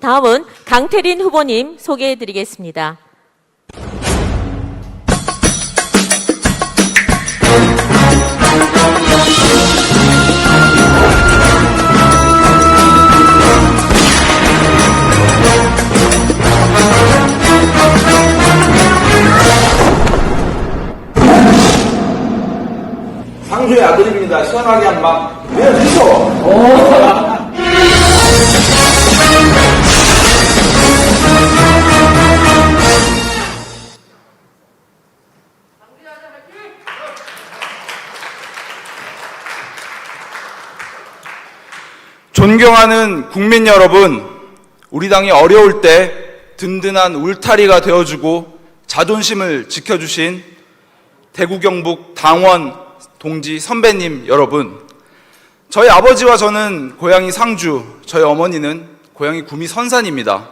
다음은 강태린 후보님 소개해 드리겠습니다. 상주의 아드님입니다. 시원하게 한방 내어주시오. 존경하는 국민 여러분, 우리 당이 어려울 때 든든한 울타리가 되어주고 자존심을 지켜주신 대구 경북 당원 동지 선배님 여러분, 저희 아버지와 저는 고향이 상주, 저희 어머니는 고향이 구미 선산입니다.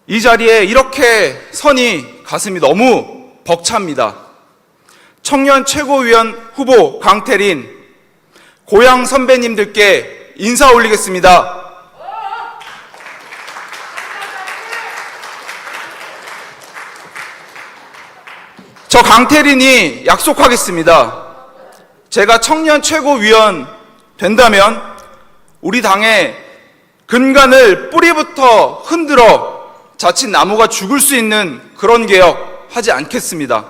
이 자리에 이렇게 서니 가슴이 너무 벅찹니다. 청년 최고위원 후보 강태린, 고향 선배님들께 인사 올리겠습니다. 저 강태린이 약속하겠습니다. 제가 청년 최고위원 된다면 우리 당의 근간을 뿌리부터 흔들어 자칫 나무가 죽을 수 있는 그런 개혁 하지 않겠습니다.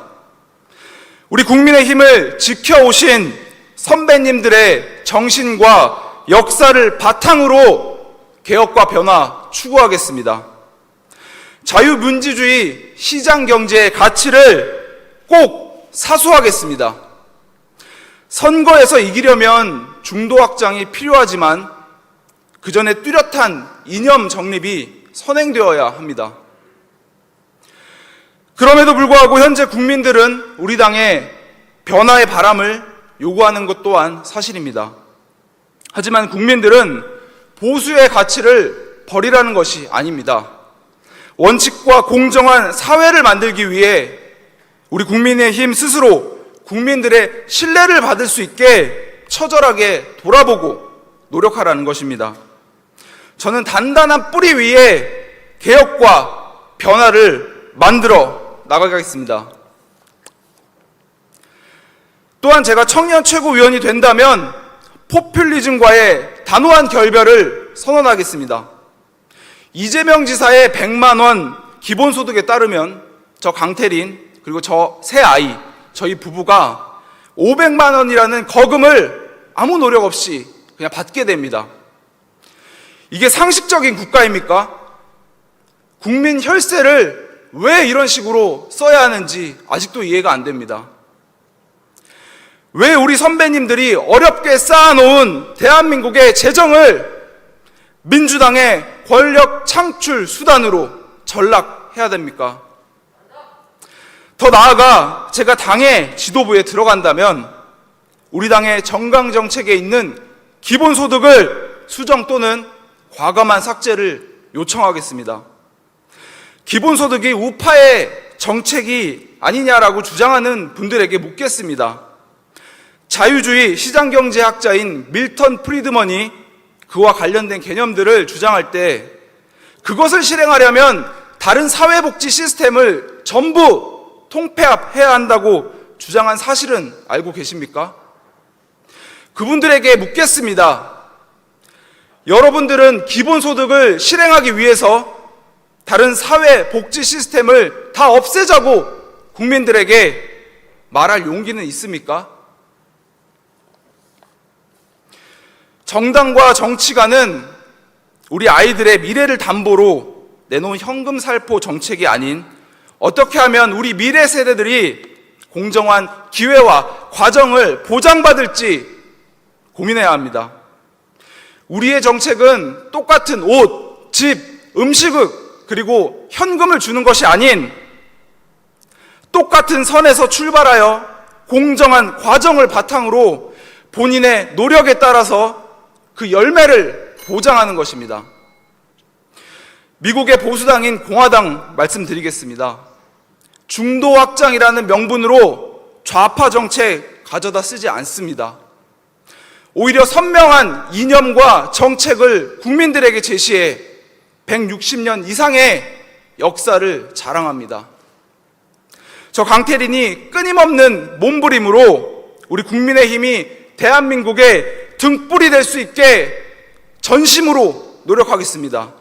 우리 국민의힘을 지켜오신 선배님들의 정신과 역사를 바탕으로 개혁과 변화 추구하겠습니다. 자유민주주의 시장경제의 가치를 꼭 사수하겠습니다. 선거에서 이기려면 중도 확장이 필요하지만 그 전에 뚜렷한 이념 정립이 선행되어야 합니다. 그럼에도 불구하고 현재 국민들은 우리 당의 변화의 바람을 요구하는 것 또한 사실입니다. 하지만 국민들은 보수의 가치를 버리라는 것이 아닙니다. 원칙과 공정한 사회를 만들기 위해 우리 국민의힘 스스로 국민들의 신뢰를 받을 수 있게 처절하게 돌아보고 노력하라는 것입니다. 저는 단단한 뿌리 위에 개혁과 변화를 만들어 나가겠습니다. 또한 제가 청년 최고위원이 된다면 포퓰리즘과의 단호한 결별을 선언하겠습니다. 이재명 지사의 100만 원 기본소득에 따르면 저 강태린 그리고 저 새 아이, 저희 부부가 500만 원이라는 거금을 아무 노력 없이 그냥 받게 됩니다. 이게 상식적인 국가입니까? 국민 혈세를 왜 이런 식으로 써야 하는지 아직도 이해가 안 됩니다. 왜 우리 선배님들이 어렵게 쌓아놓은 대한민국의 재정을 민주당의 권력 창출 수단으로 전락해야 됩니까? 더 나아가 제가 당의 지도부에 들어간다면 우리 당의 정강정책에 있는 기본소득을 수정 또는 과감한 삭제를 요청하겠습니다. 기본소득이 우파의 정책이 아니냐라고 주장하는 분들에게 묻겠습니다. 자유주의 시장경제학자인 밀턴 프리드먼이 그와 관련된 개념들을 주장할 때 그것을 실행하려면 다른 사회복지 시스템을 전부 통폐합해야 한다고 주장한 사실은 알고 계십니까? 그분들에게 묻겠습니다. 여러분들은 기본소득을 실행하기 위해서 다른 사회복지 시스템을 다 없애자고 국민들에게 말할 용기는 있습니까? 정당과 정치가는 우리 아이들의 미래를 담보로 내놓은 현금 살포 정책이 아닌 어떻게 하면 우리 미래 세대들이 공정한 기회와 과정을 보장받을지 고민해야 합니다. 우리의 정책은 똑같은 옷, 집, 음식을 그리고 현금을 주는 것이 아닌 똑같은 선에서 출발하여 공정한 과정을 바탕으로 본인의 노력에 따라서 그 열매를 보장하는 것입니다. 미국의 보수당인 공화당 말씀드리겠습니다. 중도 확장이라는 명분으로 좌파 정책 가져다 쓰지 않습니다. 오히려 선명한 이념과 정책을 국민들에게 제시해 160년 이상의 역사를 자랑합니다. 저 강태린이 끊임없는 몸부림으로 우리 국민의힘이 대한민국의 등불이 될 수 있게 전심으로 노력하겠습니다.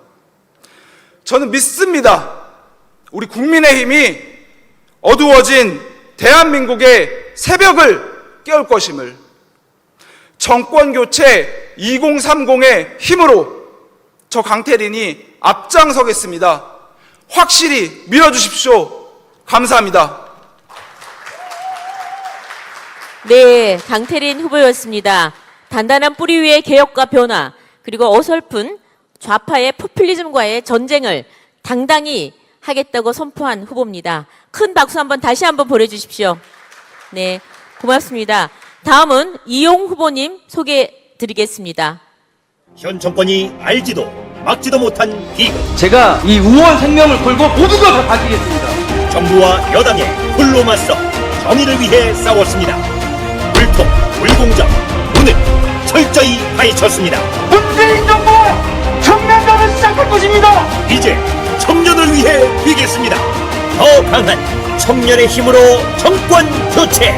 저는 믿습니다. 우리 국민의힘이 어두워진 대한민국의 새벽을 깨울 것임을. 정권교체 2030의 힘으로 저 강태린이 앞장서겠습니다. 확실히 밀어주십시오. 감사합니다. 네, 강태린 후보였습니다. 단단한 뿌리 위의 개혁과 변화, 그리고 어설픈 좌파의 포퓰리즘과의 전쟁을 당당히 하겠다고 선포한 후보입니다. 큰 박수 한번 다시 한번 보내주십시오. 네, 고맙습니다. 다음은 이용 후보님 소개해 드리겠습니다. 현 정권이 알지도 막지도 못한 비극, 제가 이 의원 생명을 걸고 모두가 다 바뀌겠습니다. 정부와 여당의 홀로 맞서 정의를 위해 싸웠습니다. 불통, 불공정, 오늘 철저히 파헤쳤습니다. 문재인 정부 청년전을 시작할 것입니다. 이제 청년을 위해 뛰겠습니다. 더 강한 청년의 힘으로 정권 교체,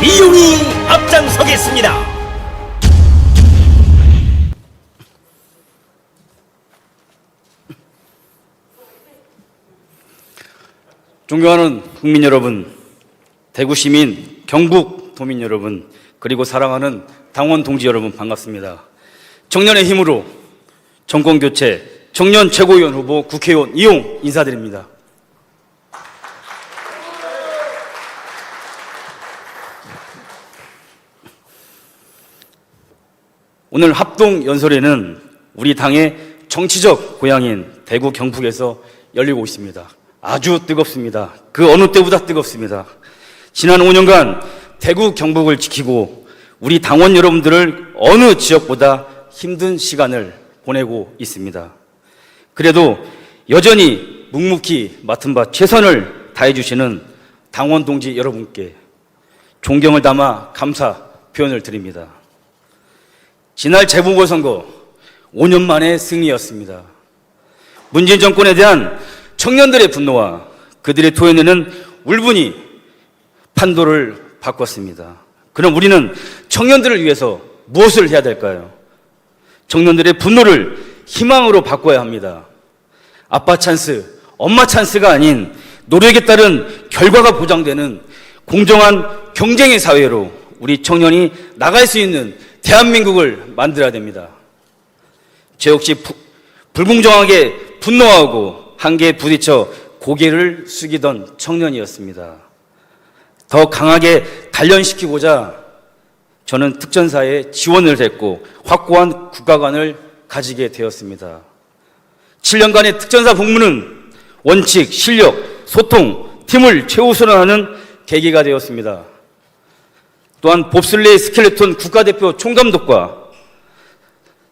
이용이 앞장서겠습니다. 존경하는 국민 여러분, 대구 시민, 경북 도민 여러분, 그리고 사랑하는 당원 동지 여러분, 반갑습니다. 청년의 힘으로 정권 교체, 청년 최고위원 후보 국회의원 이용 인사드립니다. 오늘 합동 연설회는 우리 당의 정치적 고향인 대구 경북에서 열리고 있습니다. 아주 뜨겁습니다. 그 어느 때보다 뜨겁습니다. 지난 5년간 대구 경북을 지키고 우리 당원 여러분들을 어느 지역보다 힘든 시간을 보내고 있습니다. 그래도 여전히 묵묵히 맡은 바 최선을 다해주시는 당원 동지 여러분께 존경을 담아 감사 표현을 드립니다. 지난 재보궐선거 5년 만의 승리였습니다. 문재인 정권에 대한 청년들의 분노와 그들의 토해내는 울분이 판도를 바꿨습니다. 그럼 우리는 청년들을 위해서 무엇을 해야 될까요? 청년들의 분노를 희망으로 바꿔야 합니다. 아빠 찬스, 엄마 찬스가 아닌 노력에 따른 결과가 보장되는 공정한 경쟁의 사회로 우리 청년이 나갈 수 있는 대한민국을 만들어야 됩니다. 저 역시 불공정하게 분노하고 한계에 부딪혀 고개를 숙이던 청년이었습니다. 더 강하게 단련시키고자 저는 특전사에 지원을 했고 확고한 국가관을 가지게 되었습니다. 7년간의 특전사 복무는 원칙, 실력, 소통, 팀을 최우선하는 계기가 되었습니다. 또한 봅슬레이 스켈레톤 국가대표 총감독과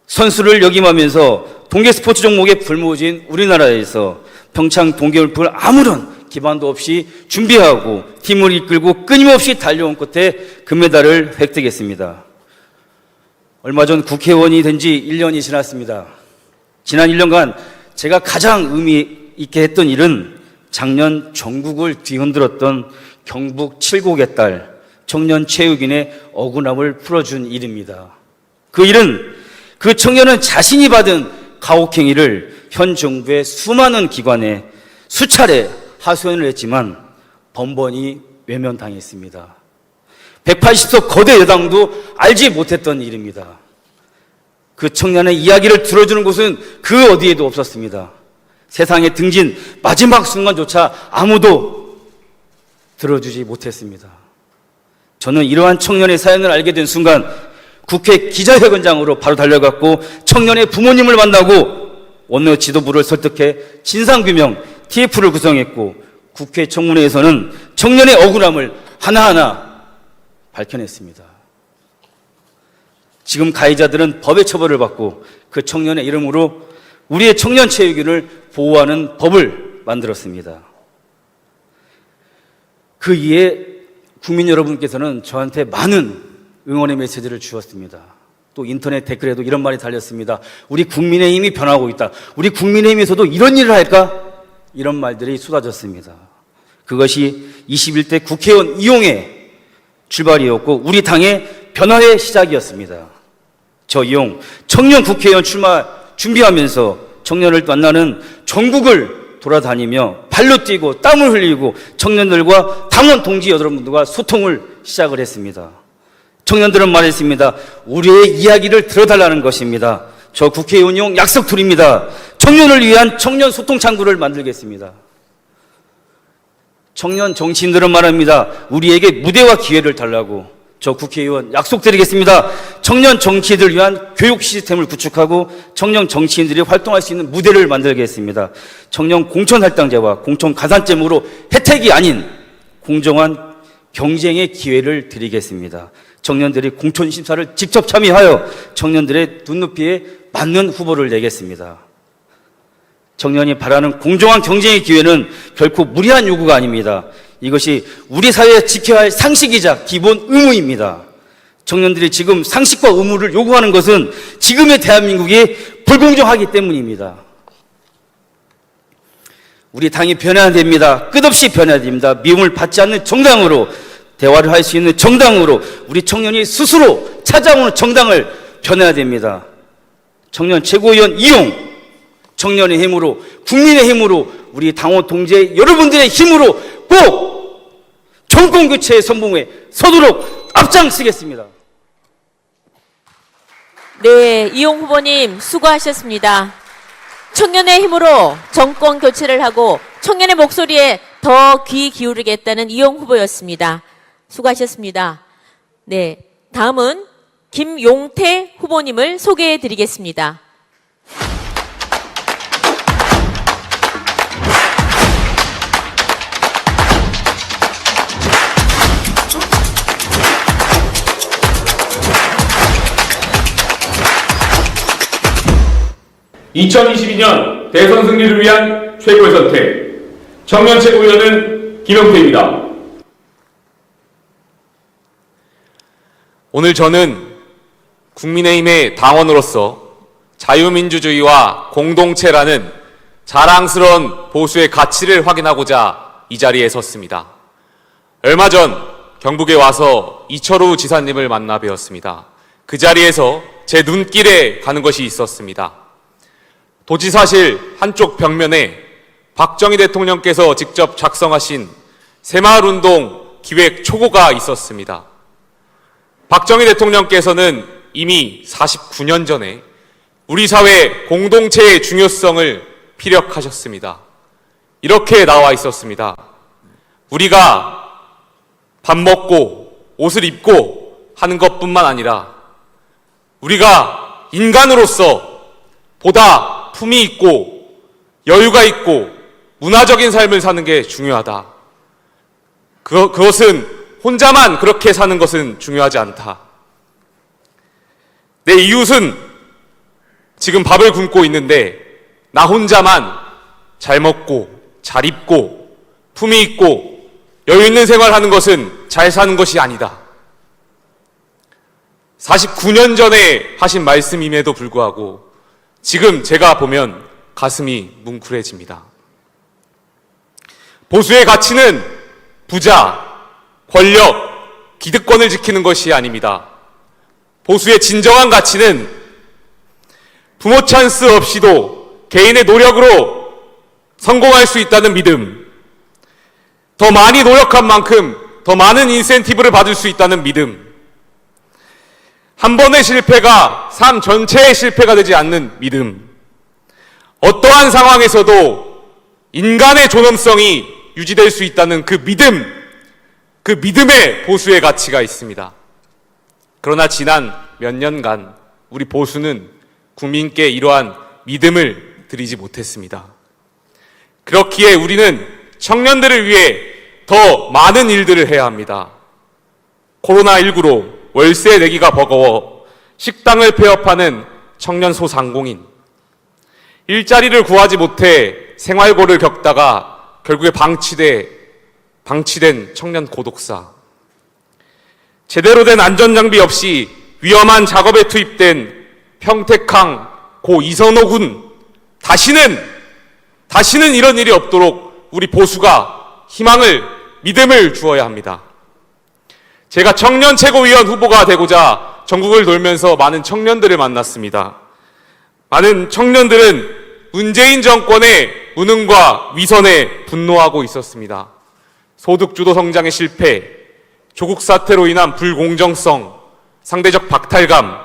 선수를 역임하면서 동계 스포츠 종목에 불모진 우리나라에서 평창 동계올림픽을 아무런 기반도 없이 준비하고 팀을 이끌고 끊임없이 달려온 끝에 금메달을 획득했습니다. 얼마 전 국회의원이 된 지 1년이 지났습니다. 지난 1년간 제가 가장 의미 있게 했던 일은 작년 전국을 뒤흔들었던 경북 7곡의 딸 청년 최욱인의 억울함을 풀어준 일입니다. 그 일은 그 청년은 자신이 받은 가혹행위를 현 정부의 수많은 기관에 수차례 하소연을 했지만 번번이 외면당했습니다. 180석 거대 여당도 알지 못했던 일입니다. 그 청년의 이야기를 들어주는 곳은 그 어디에도 없었습니다. 세상에 등진 마지막 순간조차 아무도 들어주지 못했습니다. 저는 이러한 청년의 사연을 알게 된 순간 국회 기자회견장으로 바로 달려갔고 청년의 부모님을 만나고 원내 지도부를 설득해 진상규명 TF를 구성했고 국회 청문회에서는 청년의 억울함을 하나하나 밝혀냈습니다. 지금 가해자들은 법의 처벌을 받고 그 청년의 이름으로 우리의 청년 체육인을 보호하는 법을 만들었습니다. 그 이에 국민 여러분께서는 저한테 많은 응원의 메시지를 주었습니다. 또 인터넷 댓글에도 이런 말이 달렸습니다. 우리 국민의힘이 변하고 있다. 우리 국민의힘에서도 이런 일을 할까? 이런 말들이 쏟아졌습니다. 그것이 21대 국회의원 이용의 출발이었고 우리 당의 변화의 시작이었습니다. 저 이용 청년 국회의원 출마 준비하면서 청년을 만나는 전국을 돌아다니며 발로 뛰고 땀을 흘리고 청년들과 당원 동지 여러분들과 소통을 시작을 했습니다. 청년들은 말했습니다. 우리의 이야기를 들어달라는 것입니다. 저 국회의원용 약속 드립니다. 청년을 위한 청년 소통 창구를 만들겠습니다. 청년 정치인들은 말합니다. 우리에게 무대와 기회를 달라고. 저 국회의원 약속드리겠습니다. 청년 정치인들을 위한 교육 시스템을 구축하고 청년 정치인들이 활동할 수 있는 무대를 만들겠습니다. 청년 공천 할당제와 공천 가산점으로 혜택이 아닌 공정한 경쟁의 기회를 드리겠습니다. 청년들이 공천 심사를 직접 참여하여 청년들의 눈높이에 맞는 후보를 내겠습니다. 청년이 바라는 공정한 경쟁의 기회는 결코 무리한 요구가 아닙니다. 이것이 우리 사회에 지켜야 할 상식이자 기본 의무입니다. 청년들이 지금 상식과 의무를 요구하는 것은 지금의 대한민국이 불공정하기 때문입니다. 우리 당이 변해야 됩니다. 끝없이 변해야 됩니다. 미움을 받지 않는 정당으로, 대화를 할 수 있는 정당으로, 우리 청년이 스스로 찾아오는 정당을 변해야 됩니다. 청년 최고위원 이용, 청년의 힘으로, 국민의 힘으로, 우리 당원 동지 여러분들의 힘으로 꼭 정권 교체의 선봉에 서도록 앞장서겠습니다. 네, 이용 후보님 수고하셨습니다. 청년의 힘으로 정권 교체를 하고 청년의 목소리에 더 귀 기울이겠다는 이용 후보였습니다. 수고하셨습니다. 네, 다음은 김용태 후보님을 소개해 드리겠습니다. (2022년) 대선 승리를 위한 최고의 선택, 청년 최고위원은 김용태입니다. 오늘 저는 국민의힘의 당원으로서 자유민주주의와 공동체라는 자랑스러운 보수의 가치를 확인하고자 이 자리에 섰습니다. 얼마 전 경북에 와서 이철우 지사님을 만나 뵈었습니다. 그 자리에서 제 눈길에 가는 것이 있었습니다. 도지사실 한쪽 벽면에 박정희 대통령께서 직접 작성하신 새마을운동 기획 초고가 있었습니다. 박정희 대통령께서는 이미 49년 전에 우리 사회 공동체의 중요성을 피력하셨습니다. 이렇게 나와 있었습니다. 우리가 밥 먹고 옷을 입고 하는 것뿐만 아니라 우리가 인간으로서 보다 품이 있고 여유가 있고 문화적인 삶을 사는 게 중요하다. 그것은 혼자만 그렇게 사는 것은 중요하지 않다. 내 이웃은 지금 밥을 굶고 있는데 나 혼자만 잘 먹고 잘 입고 품이 있고 여유 있는 생활하는 것은 잘 사는 것이 아니다. 49년 전에 하신 말씀임에도 불구하고 지금 제가 보면 가슴이 뭉클해집니다. 보수의 가치는 부자, 권력, 기득권을 지키는 것이 아닙니다. 보수의 진정한 가치는 부모 찬스 없이도 개인의 노력으로 성공할 수 있다는 믿음, 더 많이 노력한 만큼 더 많은 인센티브를 받을 수 있다는 믿음, 한 번의 실패가 삶 전체의 실패가 되지 않는 믿음, 어떠한 상황에서도 인간의 존엄성이 유지될 수 있다는 그 믿음, 그 믿음에 보수의 가치가 있습니다. 그러나 지난 몇 년간 우리 보수는 국민께 이러한 믿음을 드리지 못했습니다. 그렇기에 우리는 청년들을 위해 더 많은 일들을 해야 합니다. 코로나19로 월세 내기가 버거워 식당을 폐업하는 청년 소상공인, 일자리를 구하지 못해 생활고를 겪다가 결국에 방치된 청년 고독사, 제대로 된 안전장비 없이 위험한 작업에 투입된 평택항 고 이선호 군 다시는 이런 일이 없도록 우리 보수가 희망을 믿음을 주어야 합니다. 제가 청년 최고위원 후보가 되고자 전국을 돌면서 많은 청년들을 만났습니다. 많은 청년들은 문재인 정권의 무능과 위선에 분노하고 있었습니다. 소득주도 성장의 실패, 조국 사태로 인한 불공정성, 상대적 박탈감,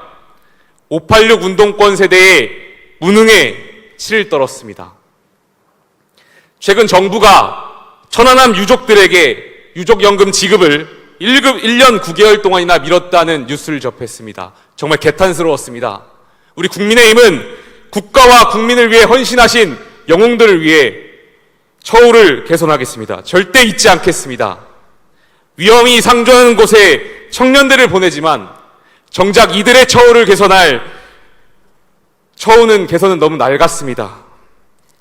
586 운동권 세대의 무능에 치를 떨었습니다. 최근 정부가 천안함 유족들에게 유족연금 지급을 1년 9개월 동안이나 미뤘다는 뉴스를 접했습니다. 정말 개탄스러웠습니다. 우리 국민의힘은 국가와 국민을 위해 헌신하신 영웅들을 위해 처우를 개선하겠습니다. 절대 잊지 않겠습니다. 위험이 상존하는 곳에 청년들을 보내지만 정작 이들의 처우는 개선은 너무 낡았습니다.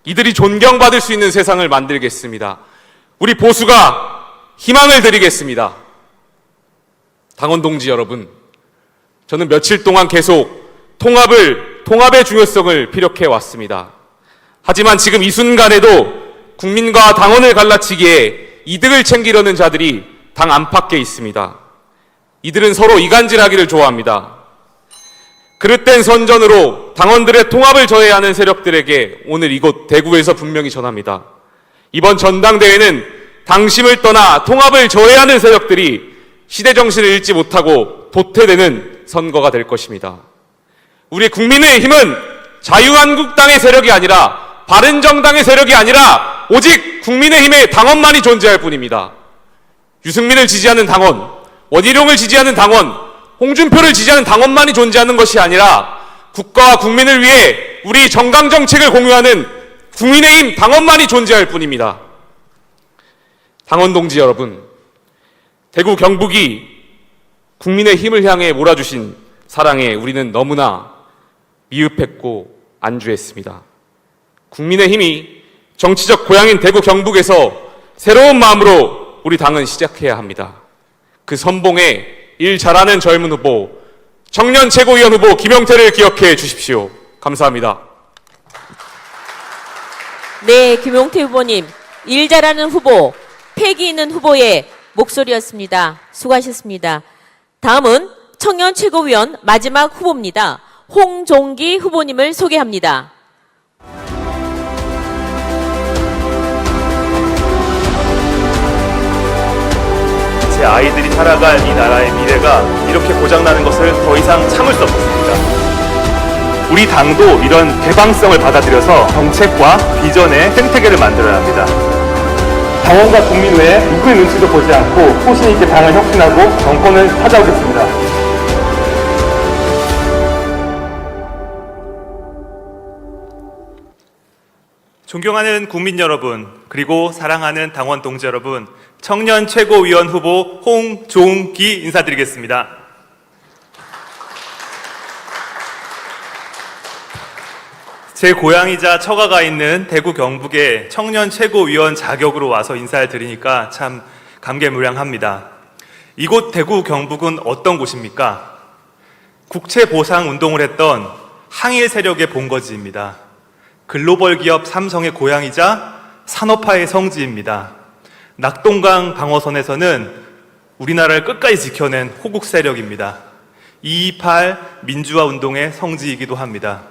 이들이 존경받을 수 있는 세상을 만들겠습니다. 우리 보수가 희망을 드리겠습니다. 당원 동지 여러분, 저는 며칠 동안 계속 통합의 중요성을 피력해 왔습니다. 하지만 지금 이 순간에도 국민과 당원을 갈라치기에 이득을 챙기려는 자들이 당 안팎에 있습니다. 이들은 서로 이간질하기를 좋아합니다. 그릇된 선전으로 당원들의 통합을 저해야 하는 세력들에게 오늘 이곳 대구에서 분명히 전합니다. 이번 전당대회는 당심을 떠나 통합을 저해하는 세력들이 시대 정신을 잃지 못하고 도태되는 선거가 될 것입니다. 우리 국민의힘은 자유한국당의 세력이 아니라 바른정당의 세력이 아니라 오직 국민의힘의 당원만이 존재할 뿐입니다. 유승민을 지지하는 당원, 원희룡을 지지하는 당원, 홍준표를 지지하는 당원만이 존재하는 것이 아니라 국가와 국민을 위해 우리 정강정책을 공유하는 국민의힘 당원만이 존재할 뿐입니다. 당원 동지 여러분, 대구 경북이 국민의 힘을 향해 몰아주신 사랑에 우리는 너무나 미흡했고 안주했습니다. 국민의힘이 정치적 고향인 대구 경북에서 새로운 마음으로 우리 당은 시작해야 합니다. 그 선봉에 일 잘하는 젊은 후보, 청년 최고위원 후보 김영태를 기억해 주십시오. 감사합니다. 네, 김용태 후보님, 일 잘하는 후보, 패기 있는 후보의 목소리였습니다. 수고하셨습니다. 다음은 청년 최고위원 마지막 후보입니다. 홍종기 후보님을 소개합니다. 제 아이들이 살아갈 이 나라의 미래가 이렇게 고장나는 것을 더 이상 참을 수 없습니다. 우리 당도 이런 개방성을 받아들여서 정책과 비전의 생태계를 만들어야 합니다. 당원과 국민 외에 누구의 눈치도 보지 않고 소신 있게 당을 혁신하고 정권을 찾아오겠습니다. 존경하는 국민 여러분, 그리고 사랑하는 당원 동지 여러분, 청년 최고위원 후보 홍종기 인사드리겠습니다. 제 고향이자 처가가 있는 대구 경북에 청년 최고위원 자격으로 와서 인사를 드리니까 참 감개무량합니다. 이곳 대구 경북은 어떤 곳입니까? 국채보상 운동을 했던 항일 세력의 본거지입니다. 글로벌 기업 삼성의 고향이자 산업화의 성지입니다. 낙동강 방어선에서는 우리나라를 끝까지 지켜낸 호국 세력입니다. 228 민주화 운동의 성지이기도 합니다.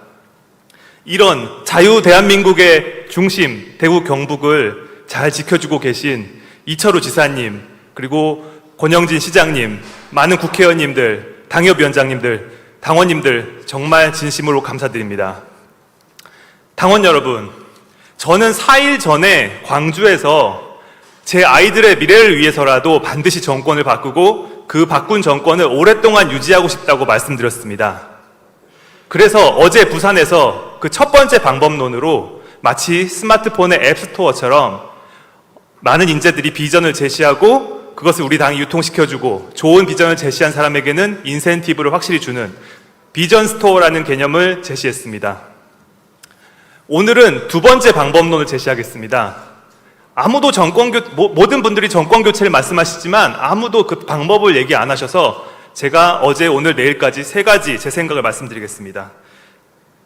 이런 자유 대한민국의 중심 대구 경북을 잘 지켜주고 계신 이철우 지사님, 그리고 권영진 시장님, 많은 국회의원님들, 당협위원장님들, 당원님들 정말 진심으로 감사드립니다. 당원 여러분, 저는 4일 전에 광주에서 제 아이들의 미래를 위해서라도 반드시 정권을 바꾸고 그 바꾼 정권을 오랫동안 유지하고 싶다고 말씀드렸습니다. 그래서 어제 부산에서 그 첫 번째 방법론으로 마치 스마트폰의 앱스토어처럼 많은 인재들이 비전을 제시하고 그것을 우리 당이 유통시켜주고 좋은 비전을 제시한 사람에게는 인센티브를 확실히 주는 비전 스토어라는 개념을 제시했습니다. 오늘은 두 번째 방법론을 제시하겠습니다. 모든 분들이 정권교체를 말씀하시지만 아무도 그 방법을 얘기 안 하셔서 제가 어제, 오늘, 내일까지 3가지 제 생각을 말씀드리겠습니다.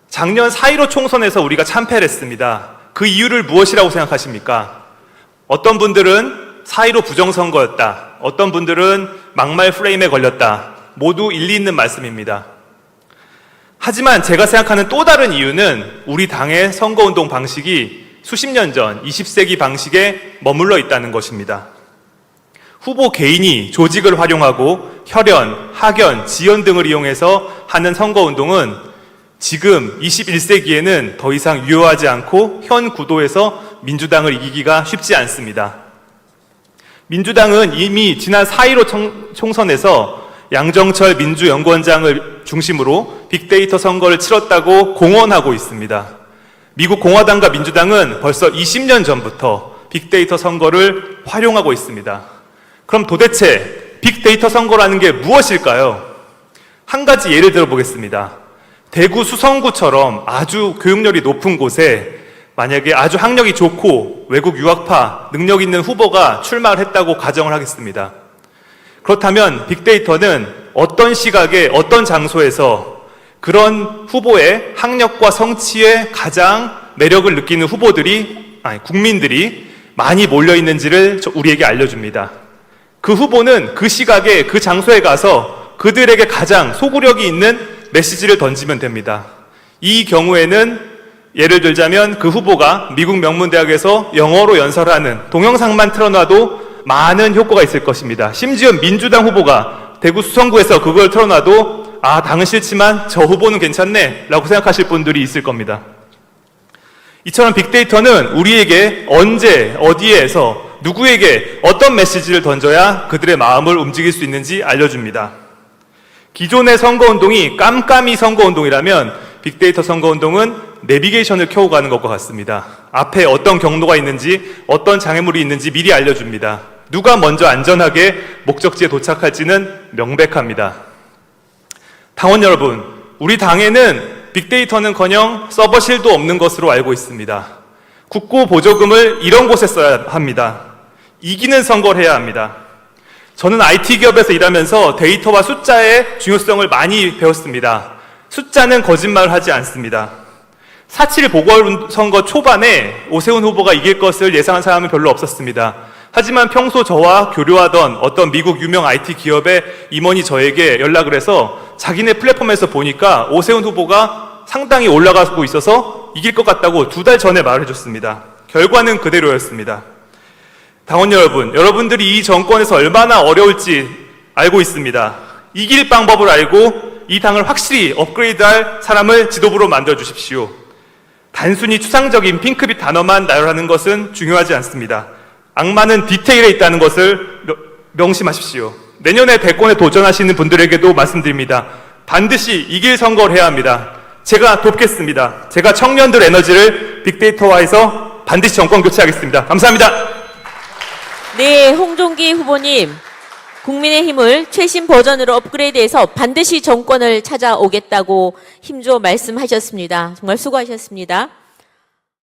작년 4.15 총선에서 우리가 참패를 했습니다. 그 이유를 무엇이라고 생각하십니까? 어떤 분들은 4.15 부정선거였다. 어떤 분들은 막말 프레임에 걸렸다. 모두 일리 있는 말씀입니다. 하지만 제가 생각하는 또 다른 이유는 우리 당의 선거운동 방식이 수십 년 전 20세기 방식에 머물러 있다는 것입니다. 후보 개인이 조직을 활용하고 혈연, 학연, 지연 등을 이용해서 하는 선거운동은 지금 21세기에는 더 이상 유효하지 않고 현 구도에서 민주당을 이기기가 쉽지 않습니다. 민주당은 이미 지난 4.15 총선에서 양정철 민주연구원장을 중심으로 빅데이터 선거를 치렀다고 공언하고 있습니다. 미국 공화당과 민주당은 벌써 20년 전부터 빅데이터 선거를 활용하고 있습니다. 그럼 도대체 빅데이터 선거라는 게 무엇일까요? 한 가지 예를 들어보겠습니다. 대구 수성구처럼 아주 교육열이 높은 곳에 만약에 아주 학력이 좋고 외국 유학파, 능력 있는 후보가 출마를 했다고 가정을 하겠습니다. 그렇다면 빅데이터는 어떤 시각에 어떤 장소에서 그런 후보의 학력과 성취에 가장 매력을 느끼는 국민들이 많이 몰려 있는지를 우리에게 알려줍니다. 그 후보는 그 시각에 그 장소에 가서 그들에게 가장 소구력이 있는 메시지를 던지면 됩니다. 이 경우에는 예를 들자면 그 후보가 미국 명문대학에서 영어로 연설하는 동영상만 틀어놔도 많은 효과가 있을 것입니다. 심지어 민주당 후보가 대구 수성구에서 그걸 틀어놔도 당은 싫지만 저 후보는 괜찮네 라고 생각하실 분들이 있을 겁니다. 이처럼 빅데이터는 우리에게 언제 어디에서 누구에게 어떤 메시지를 던져야 그들의 마음을 움직일 수 있는지 알려줍니다. 기존의 선거운동이 깜깜이 선거운동이라면 빅데이터 선거운동은 내비게이션을 켜고 가는 것과 같습니다. 앞에 어떤 경로가 있는지 어떤 장애물이 있는지 미리 알려줍니다. 누가 먼저 안전하게 목적지에 도착할지는 명백합니다. 당원 여러분, 우리 당에는 빅데이터는커녕 서버실도 없는 것으로 알고 있습니다. 국고 보조금을 이런 곳에 써야 합니다. 이기는 선거를 해야 합니다. 저는 IT 기업에서 일하면서 데이터와 숫자의 중요성을 많이 배웠습니다. 숫자는 거짓말을 하지 않습니다. 4.7 보궐선거 초반에 오세훈 후보가 이길 것을 예상한 사람은 별로 없었습니다. 하지만 평소 저와 교류하던 어떤 미국 유명 IT 기업의 임원이 저에게 연락을 해서 자기네 플랫폼에서 보니까 오세훈 후보가 상당히 올라가고 있어서 이길 것 같다고 2달 전에 말을 해줬습니다. 결과는 그대로였습니다. 당원 여러분, 여러분들이 이 정권에서 얼마나 어려울지 알고 있습니다. 이길 방법을 알고 이 당을 확실히 업그레이드할 사람을 지도부로 만들어주십시오. 단순히 추상적인 핑크빛 단어만 나열하는 것은 중요하지 않습니다. 악마는 디테일에 있다는 것을 명심하십시오. 내년에 대권에 도전하시는 분들에게도 말씀드립니다. 반드시 이길 선거를 해야 합니다. 제가 돕겠습니다. 제가 청년들 에너지를 빅데이터화해서 반드시 정권 교체하겠습니다. 감사합니다. 네, 홍종기 후보님, 국민의힘을 최신 버전으로 업그레이드해서 반드시 정권을 찾아오겠다고 힘줘 말씀하셨습니다. 정말 수고하셨습니다.